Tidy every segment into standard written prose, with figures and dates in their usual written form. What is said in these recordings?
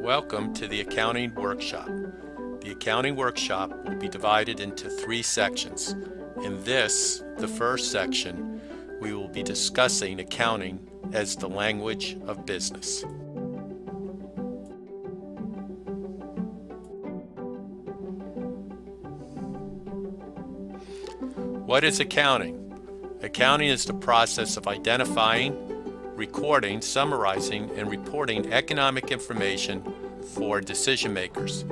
Welcome to the Accounting Workshop. The Accounting Workshop will be divided into 3 sections. In this, the first section, we will be discussing accounting as the language of business. What is accounting? Accounting is the process of identifying, recording, summarizing, and reporting economic information for decision makers.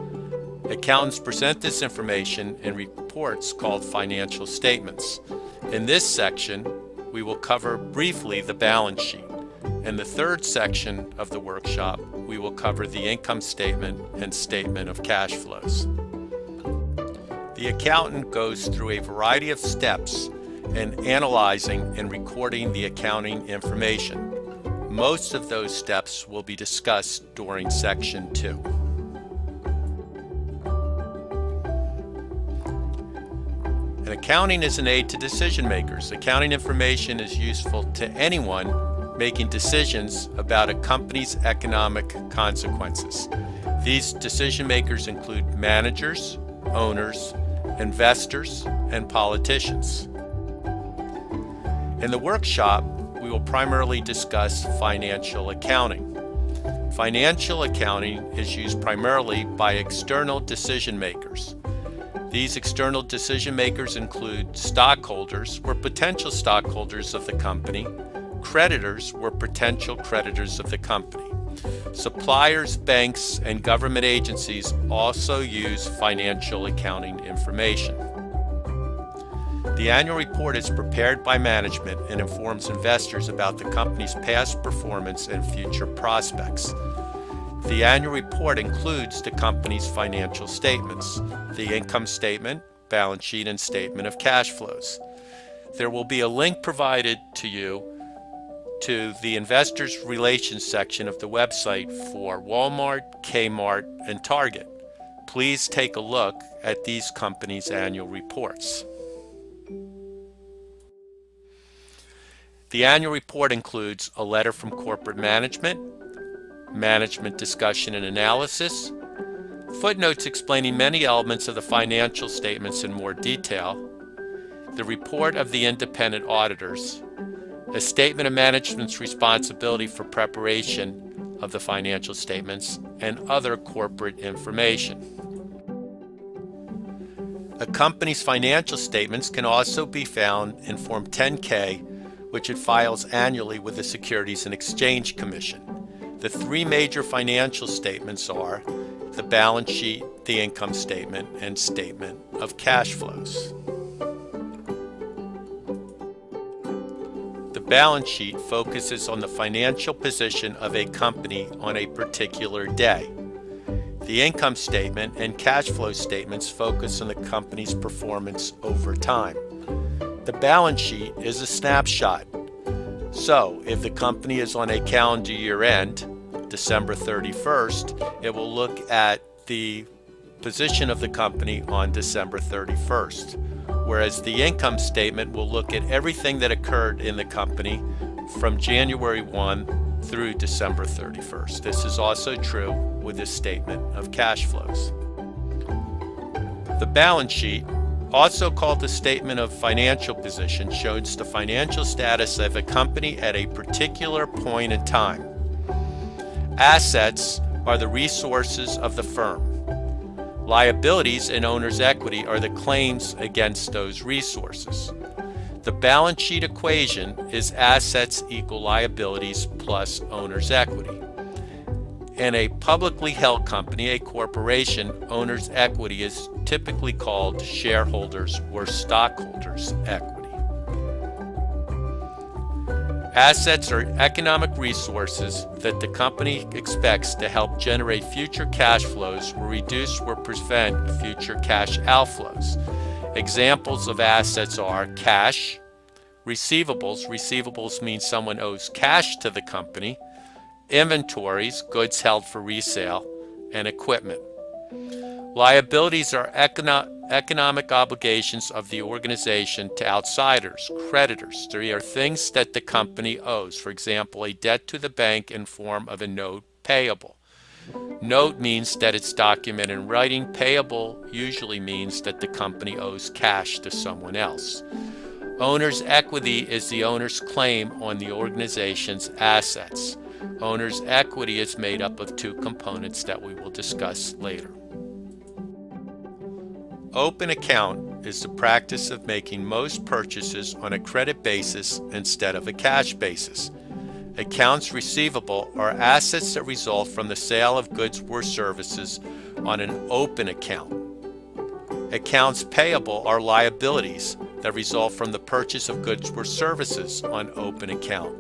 Accountants present this information in reports called financial statements. In this section, we will cover briefly the balance sheet. In the third section of the workshop, we will cover the income statement and statement of cash flows. The accountant goes through a variety of steps in analyzing and recording the accounting information. Most of those steps will be discussed during Section 2. And accounting is an aid to decision makers. Accounting information is useful to anyone making decisions about a company's economic consequences. These decision makers include managers, owners, investors, and politicians. In the workshop, we will primarily discuss financial accounting. Financial accounting is used primarily by external decision makers. These external decision makers include stockholders, or potential stockholders of the company, creditors, or potential creditors of the company. Suppliers, banks, and government agencies also use financial accounting information. The annual report is prepared by management and informs investors about the company's past performance and future prospects. The annual report includes the company's financial statements, the income statement, balance sheet, and statement of cash flows. There will be a link provided to you to the Investors Relations section of the website for Walmart, Kmart, and Target. Please take a look at these companies' annual reports. The annual report includes a letter from corporate management, management discussion and analysis, footnotes explaining many elements of the financial statements in more detail, the report of the independent auditors, a statement of management's responsibility for preparation of the financial statements, and other corporate information. A company's financial statements can also be found in Form 10-K, which it files annually with the Securities and Exchange Commission. The 3 major financial statements are the balance sheet, the income statement, and statement of cash flows. The balance sheet focuses on the financial position of a company on a particular day. The income statement and cash flow statements focus on the company's performance over time. The balance sheet is a snapshot. So, if the company is on a calendar year end, December 31st, it will look at the position of the company on December 31st. Whereas the income statement will look at everything that occurred in the company from January 1 through December 31st. This is also true with the statement of cash flows. The balance sheet, also called the statement of financial position, shows the financial status of a company at a particular point in time. Assets are the resources of the firm. Liabilities and owner's equity are the claims against those resources. The balance sheet equation is assets equal liabilities plus owner's equity. In a publicly held company, a corporation, owner's equity is typically called shareholders' or stockholders' equity. Assets are economic resources that the company expects to help generate future cash flows or reduce or prevent future cash outflows. Examples of assets are cash, receivables. Receivables means someone owes cash to the company. Inventories, goods held for resale, and equipment. Liabilities are economic obligations of the organization to outsiders, creditors. They are things that the company owes. For example, a debt to the bank in form of a note payable. Note means that it's documented in writing. Payable usually means that the company owes cash to someone else. Owner's equity is the owner's claim on the organization's assets. Owner's equity is made up of two components that we will discuss later. Open account is the practice of making most purchases on a credit basis instead of a cash basis. Accounts receivable are assets that result from the sale of goods or services on an open account. Accounts payable are liabilities that result from the purchase of goods or services on open account.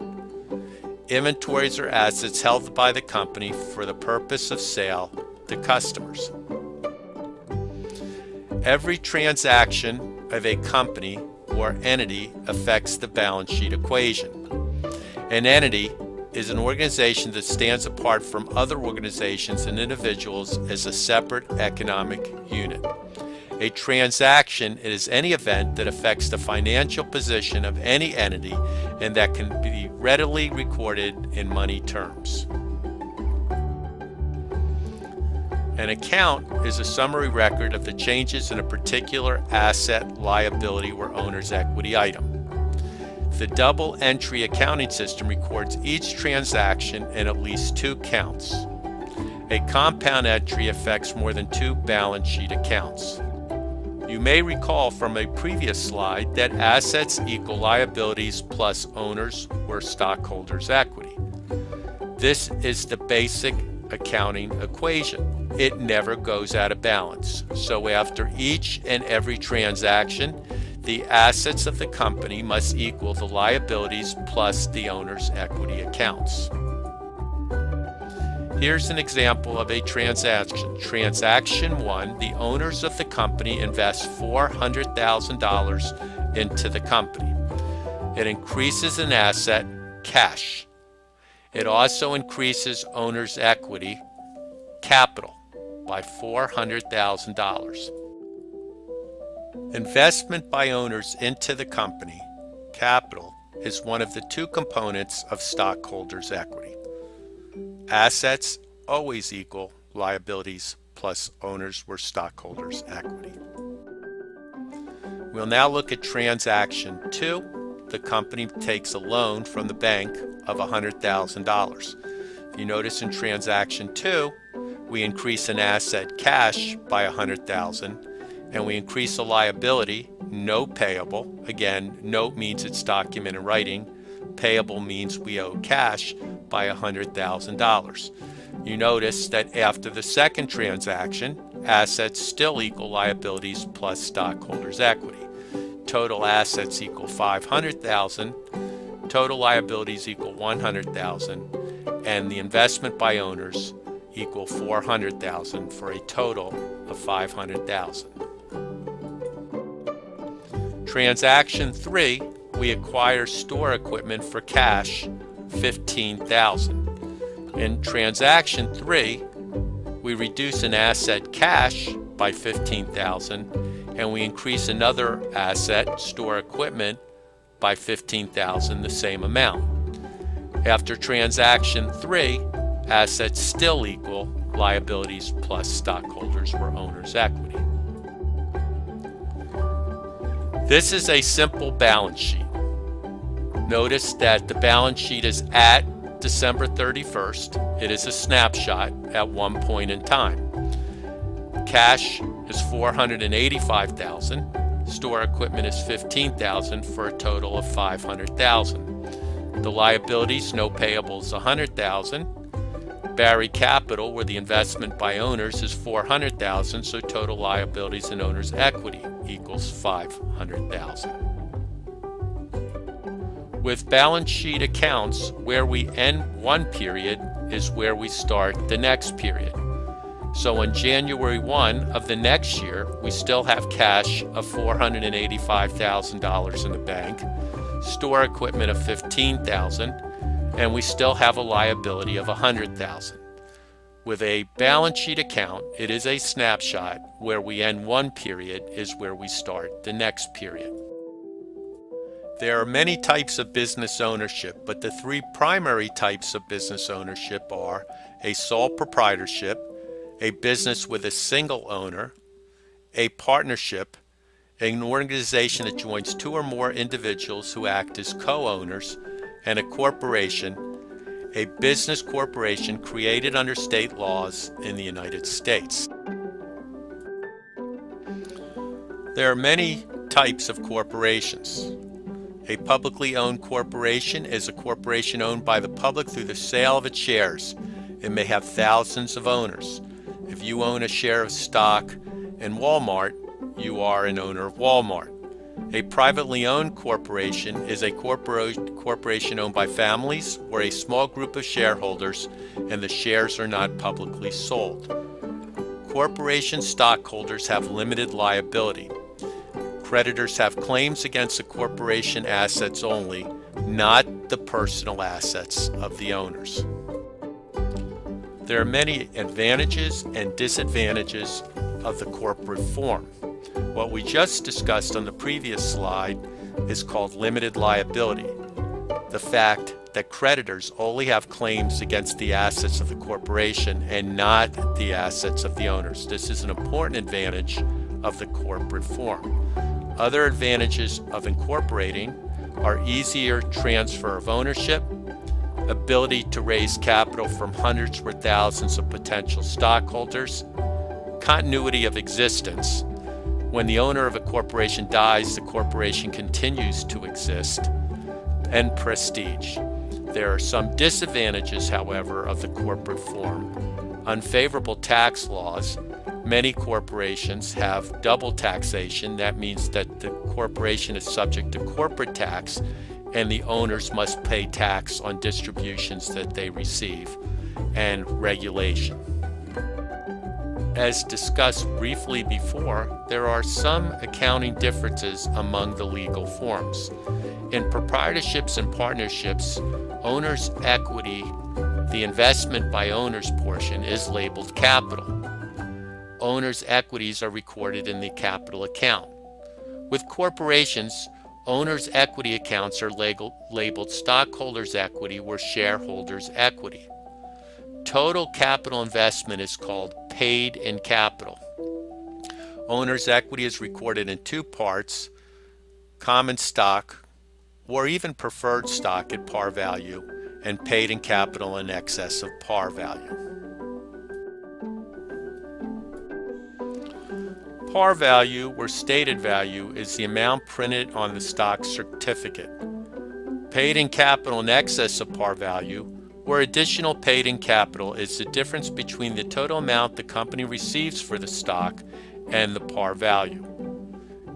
Inventories are assets held by the company for the purpose of sale to customers. Every transaction of a company or entity affects the balance sheet equation. An entity is an organization that stands apart from other organizations and individuals as a separate economic unit. A transaction is any event that affects the financial position of any entity and that can be readily recorded in money terms. An account is a summary record of the changes in a particular asset, liability, or owner's equity item. The double entry accounting system records each transaction in at least two counts. A compound entry affects more than two balance sheet accounts. You may recall from a previous slide that assets equal liabilities plus owners or stockholders' equity. This is the basic accounting equation. It never goes out of balance. So after each and every transaction, the assets of the company must equal the liabilities plus the owner's equity accounts. Here's an example of a transaction. Transaction 1, the owners of the company invest $400,000 into the company. It increases an asset, cash. It also increases owner's equity, capital, by $400,000. Investment by owners into the company, capital, is one of the two components of stockholders' equity. Assets always equal liabilities plus owners or stockholders' equity. We'll now look at transaction 2. The company takes a loan from the bank of $100,000. You notice in transaction 2, we increase an asset, cash, by $100,000, and we increase a liability, note payable. Again, note means it's documented in writing. Payable means we owe cash by $100,000. You notice that after the second transaction, assets still equal liabilities plus stockholders' equity. Total assets equal $500,000, total liabilities equal $100,000, and the investment by owners equal $400,000 for a total of $500,000. Transaction 3, we acquire store equipment for cash, $15,000. In transaction 3, we reduce an asset, cash, by $15,000, and we increase another asset, store equipment, by $15,000, the same amount. After transaction 3, assets still equal liabilities plus stockholders or owners' equity. This is a simple balance sheet. Notice that the balance sheet is at December 31st. It is a snapshot at one point in time. Cash is $485,000. Store equipment is $15,000 for a total of $500,000. The liabilities, no payables, $100,000. Barry Capital, where the investment by owners is $400,000, so total liabilities and owners' equity equals $500,000. With balance sheet accounts, where we end one period is where we start the next period. So on January 1 of the next year, we still have cash of $485,000 in the bank, store equipment of $15,000, and we still have a liability of $100,000. With a balance sheet account, it is a snapshot. Where we end one period is where we start the next period. There are many types of business ownership, but the three primary types of business ownership are a sole proprietorship, a business with a single owner, a partnership, an organization that joins two or more individuals who act as co-owners, and a corporation, a business corporation created under state laws in the United States. There are many types of corporations. A publicly owned corporation is a corporation owned by the public through the sale of its shares. It may have thousands of owners. If you own a share of stock in Walmart, you are an owner of Walmart. A privately owned corporation is a corporation owned by families or a small group of shareholders, and the shares are not publicly sold. Corporation stockholders have limited liability. Creditors have claims against the corporation assets only, not the personal assets of the owners. There are many advantages and disadvantages of the corporate form. What we just discussed on the previous slide is called limited liability. The fact that creditors only have claims against the assets of the corporation and not the assets of the owners. This is an important advantage of the corporate form. Other advantages of incorporating are easier transfer of ownership, ability to raise capital from hundreds or thousands of potential stockholders, continuity of existence. When the owner of a corporation dies, the corporation continues to exist, and prestige. There are some disadvantages, however, of the corporate form. Unfavorable tax laws. Many corporations have double taxation. That means that the corporation is subject to corporate tax and the owners must pay tax on distributions that they receive, and regulation. As discussed briefly before, there are some accounting differences among the legal forms. In proprietorships and partnerships, owner's equity, the investment by owner's portion, is labeled capital. Owner's equities are recorded in the capital account. With corporations, owner's equity accounts are labeled stockholders' equity or shareholders' equity. Total capital investment is called paid-in capital. Owner's equity is recorded in two parts: common stock or even preferred stock at par value, and paid-in capital in excess of par value. Par value, or stated value, is the amount printed on the stock certificate. Paid-in capital in excess of par value, or additional paid-in capital, is the difference between the total amount the company receives for the stock and the par value.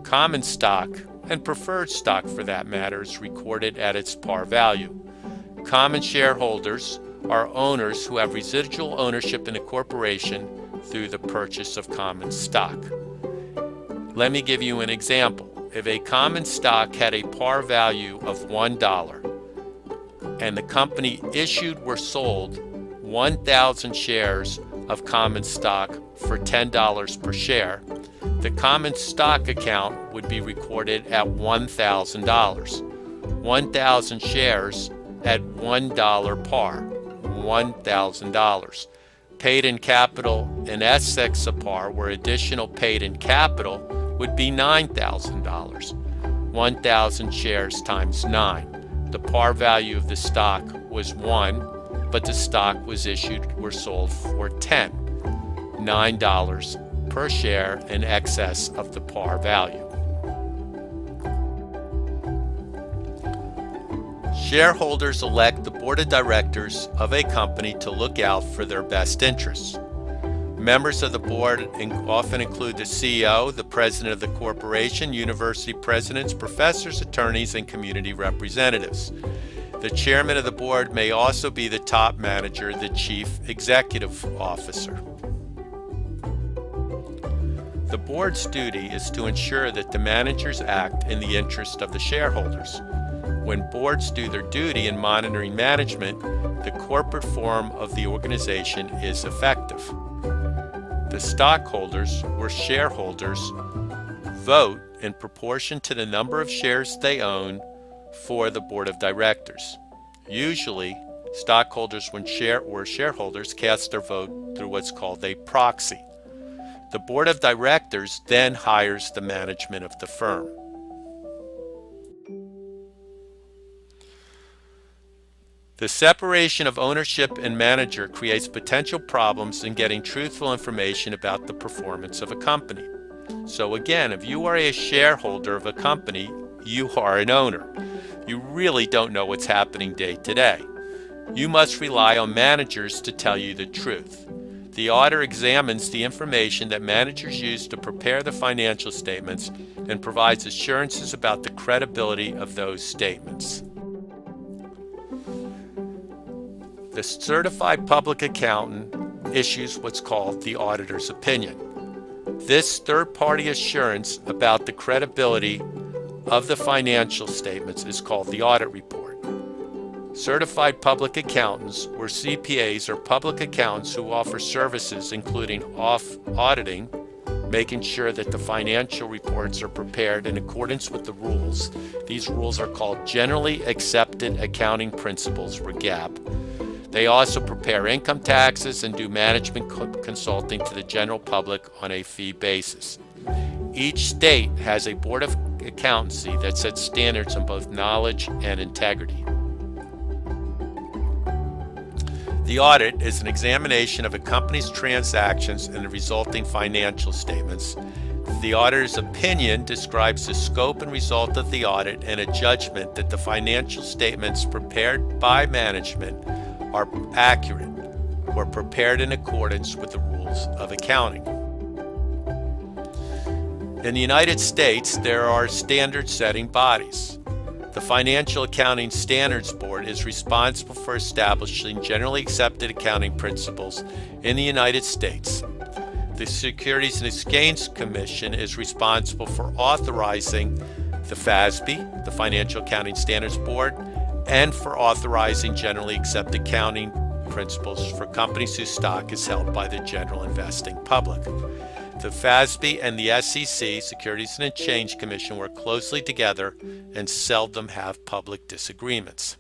Common stock, and preferred stock for that matter, is recorded at its par value. Common shareholders are owners who have residual ownership in a corporation through the purchase of common stock. Let me give you an example. If a common stock had a par value of $1 and the company issued or sold 1,000 shares of common stock for $10 per share, the common stock account would be recorded at $1,000. 1,000 shares at $1 par, $1,000. Paid-in capital in excess of par, where additional paid-in capital would be $9,000. 1,000 shares times 9. The par value of the stock was 1, but the stock was issued or sold for 10. $9 per share in excess of the par value. Shareholders elect the board of directors of a company to look out for their best interests. Members of the board often include the CEO, the president of the corporation, university presidents, professors, attorneys, and community representatives. The chairman of the board may also be the top manager, the chief executive officer. The board's duty is to ensure that the managers act in the interest of the shareholders. When boards do their duty in monitoring management, the corporate form of the organization is effective. The stockholders, or shareholders, vote in proportion to the number of shares they own for the board of directors. Usually, stockholders or shareholders cast their vote through what's called a proxy. The board of directors then hires the management of the firm. The separation of ownership and manager creates potential problems in getting truthful information about the performance of a company. So again, if you are a shareholder of a company, you are an owner. You really don't know what's happening day to day. You must rely on managers to tell you the truth. The auditor examines the information that managers use to prepare the financial statements and provides assurances about the credibility of those statements. The certified public accountant issues what's called the auditor's opinion. This third-party assurance about the credibility of the financial statements is called the audit report. Certified public accountants, or CPAs, are public accountants who offer services including auditing, making sure that the financial reports are prepared in accordance with the rules. These rules are called Generally Accepted Accounting Principles, or GAAP. They also prepare income taxes and do management consulting to the general public on a fee basis. Each state has a board of accountancy that sets standards on both knowledge and integrity. The audit is an examination of a company's transactions and the resulting financial statements. The auditor's opinion describes the scope and result of the audit and a judgment that the financial statements prepared by management are accurate or prepared in accordance with the rules of accounting. In the United States, there are standard-setting bodies. The Financial Accounting Standards Board is responsible for establishing generally accepted accounting principles in the United States. The Securities and Exchange Commission is responsible for authorizing the FASB, the Financial Accounting Standards Board, and for authorizing generally accepted accounting principles for companies whose stock is held by the general investing public. The FASB and the SEC, Securities and Exchange Commission, work closely together and seldom have public disagreements.